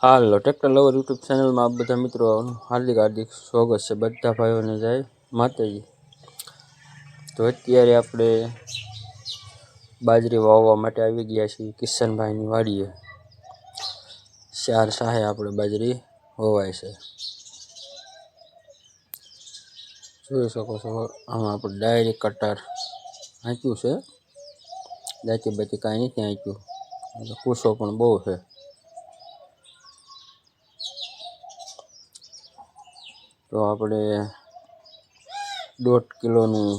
હાલો tractor lover YouTube ચેનલમાં આપ બધા મિત્રો હાર્દિક હાર્દિક સ્વાગત છે। બધા ભાઈઓને જય માતાજી। તો અત્યારે આપણે બાજરી વાવવા માટે આવી ગયા છીએ કિશનભાઈની વાડીએ। 4 સાહે આપણે બાજરી વવાય છે, જોઈ શકો છો। આમાં આપણે ડાયરેક્ટ કટર આંક્યું છે, દાંતી બાતી કાંઈ નથી આંક્યું, કૂસો પણ બહુ છે। તો આપણે 1.5 કિલોનું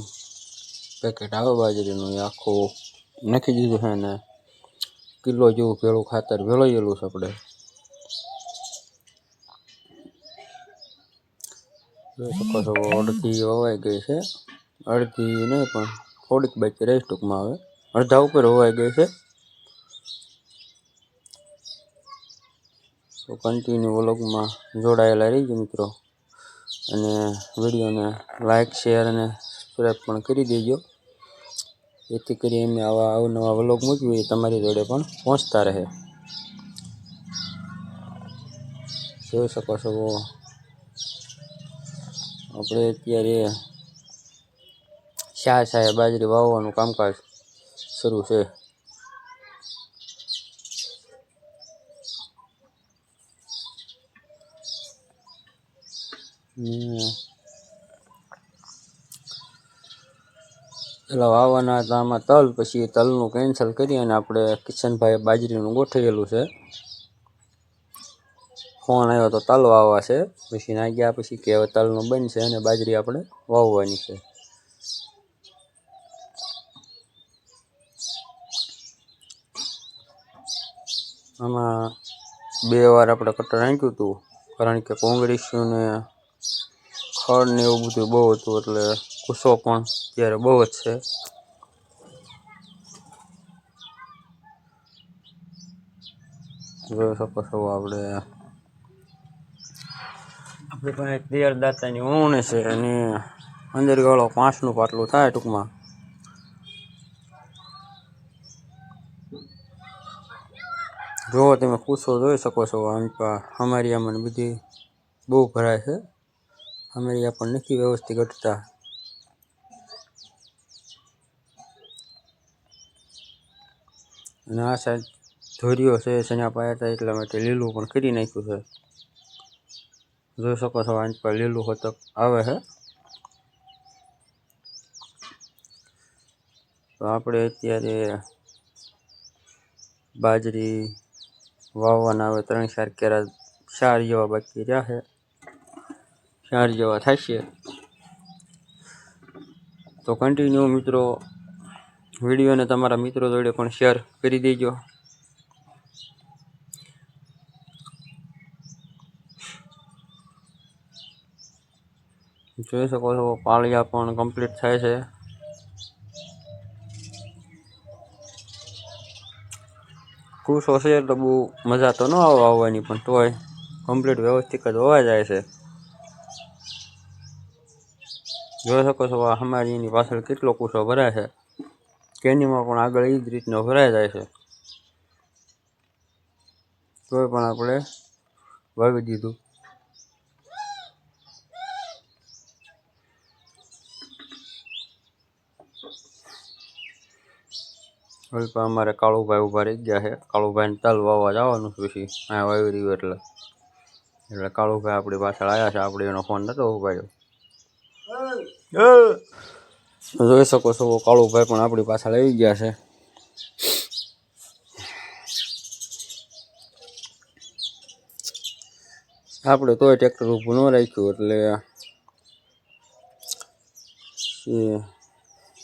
પેકેટ આવે બાજરીનું, એ આખું નાખી દીધું છે ને કિલો જેવું ભેળું ખાતર ભેળવેલું છે આપણે। જોઈ શકો છો અડધી વવાઈ ગઈ છે, અડધી નહીં પણ થોડીક બાકી રહી ટૂંકમાં, આવે અડધા ઉપર વવાઈ ગઈ છે। તો કન્ટિન્યુ વ્લોગમાં જોડાયેલા રહીજો મિત્રો, અને વિડીયોને લાઇક શેર અને સબસ્ક્રાઈબ પણ કરી દેજો, જેથી કરી અમે આવા અવનવા વ્લોગ મૂકીએ તમારી જોડે પણ પહોંચતા રહે। જોઈ શકો છો આપણે અત્યારે 4 સાહે બાજરી વાવવાનું કામકાજ શરૂ છે। પેલા વાવવાના હતા આમાં તલ, પછી તલનું કેન્સલ કરી અને આપણે કિશનભાઈ બાજરીનું ગોઠવેલું છે। ફોન આવ્યો તો તલ વાવવા છે, પછી ના ગયા પછી કે હવે તલનું બનશે અને બાજરી આપણે વાવવાની છે। આમાં 2 વાર આપણે કટર આંક્યું હતું, કારણ કે કોંગ્રેસ્યું ને ખડ ને એવું બધું બહુ હતું, એટલે કૂસો પણ ત્યારે બહુ જ છે। જોઈ શકો છો આપણે પાસે તૈયાર દાતાની ઊણ છે, અને અંદર ગાળો 5નું પાટલું થાય ટૂંકમાં। જો તમે કૂસો જોઈ શકો છો, અમારી આમાં બધી બહુ ભરાય છે, અમારી આ પણ નથી વ્યવસ્થિત ઘટતા। અને આ સાઈડ ધોરીઓ છે, શેના પાયા હતા એટલા માટે લીલું પણ કરી નાખ્યું છે। જોઈ શકો છો આંચ પર લીલું હોતક આવે છે। તો આપણે અત્યારે બાજરી વાવવાના આવે 3-4 કેરા, 4 જેવા બાકી રહ્યા છે, 4 જેવા થશે। તો કન્ટિન્યુ મિત્રો વિડીયોને તમારા મિત્રો જોડે પણ શેર કરી દેજો। જોઈ શકો છો પાળિયા પણ કમ્પ્લીટ થાય છે। કૂસો છે એટલે બહુ મજા તો ન આવે આવવાની, પણ તોય કમ્પ્લીટ વ્યવસ્થિત જ હોવા જાય છે। જોઈ શકો છો અમારી એની પાછળ કેટલો કૂસો ભરાય છે, કેનીમાં પણ આગળ એ જ રીતનો ભરાઈ જાય છે, તોય પણ આપણે વાવી દીધું। હવે પણ અમારે કાળુભાઈ ઊભા રહી ગયા છે, કાળુભાઈને તલ વાવવા જવાનું છે, પછી આ વાવી રહ્યું એટલે કાળુભાઈ આપણી પાછળ આવ્યા છે, આપણે એનો ફોન નતો ઉપાડ્યો। જોઈ શકો છો કાળુભાઈ પણ આપણી પાછળ આવી ગયા છે। આપણે તોય ટ્રેક્ટર ઊભું ન રાખ્યું, એટલે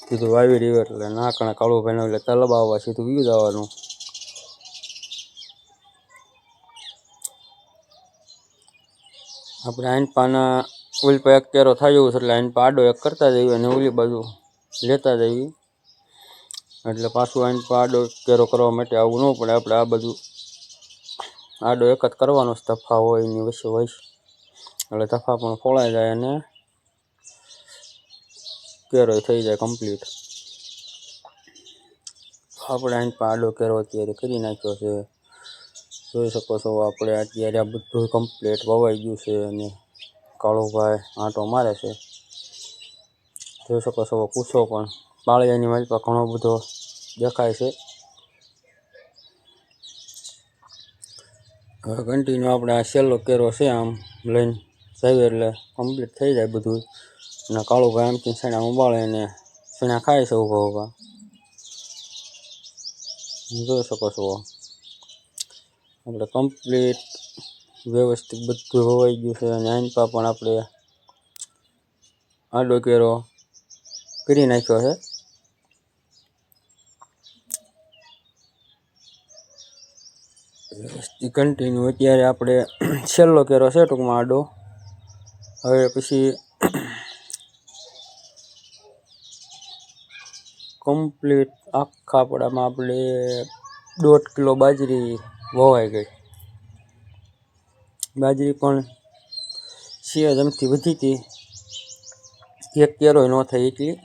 સીધું વાવી રહ્યું, એટલે નાકણા કાળુભાઈને એટલે તલબાવવા સીધું વી જવાનું। આપણે આઈન પાના ઓલી પર એક કેરો થાય એવું છે, એટલે આઈન પાડો એક કરતા જઈએ અને ઓલી બાજુ લેતા જઈએ, એટલે પાછું આઈન પાડો કેરો કરવા માટે આવું ન પડે। આપણે આ બધું આડો એક જ કરવાનો છે, તફા હોય એની વચ્ચે હોય, એટલે તફા પણ ફોળાઈ જાય અને કેરો થઈ જાય કમ્પ્લીટ। આપણે આઈન આડો કેરો અત્યારે કરી નાખ્યો છે, જોઈ શકો છો આપણે અત્યારે આ બધું કમ્પ્લીટ વવાઈ ગયું છે અને કાળુભાઈ આંટો મારે છે. જોઈ શકો છો પૂછો પણ પાળિયાની માલપા ઘણો બધો દેખાય છે. હવે કન્ટિન્યુ આપણે આ છેલ્લો કેરો છે આમ લઈને જઈએ એટલે કમ્પ્લીટ થઈ જાય બધું. અને કાળુભાઈ આમથી છેણા ઉબાળે અને છેણા ખાય છે ઊભા ઊભા. જોઈ શકો છો આપણે કમ્પ્લીટ વ્યવસ્થિત બધું હોવાઈ ગયું છે. અને આનપા પણ આપણે આડો કેરો કરી નાખ્યો છે. વ્યવસ્થિત કન્ટિન્યુ અત્યારે આપણે છેલ્લો કેરો છે ટૂંકમાં આડો. હવે પછી કમ્પ્લીટ આખા પડામાં આપણે 1.5 કિલો બાજરી વવાઈ ગઈ. બાજરી પણ સિયાજમથી વધી હતી, એક કેરોય ન થઈ એટલી.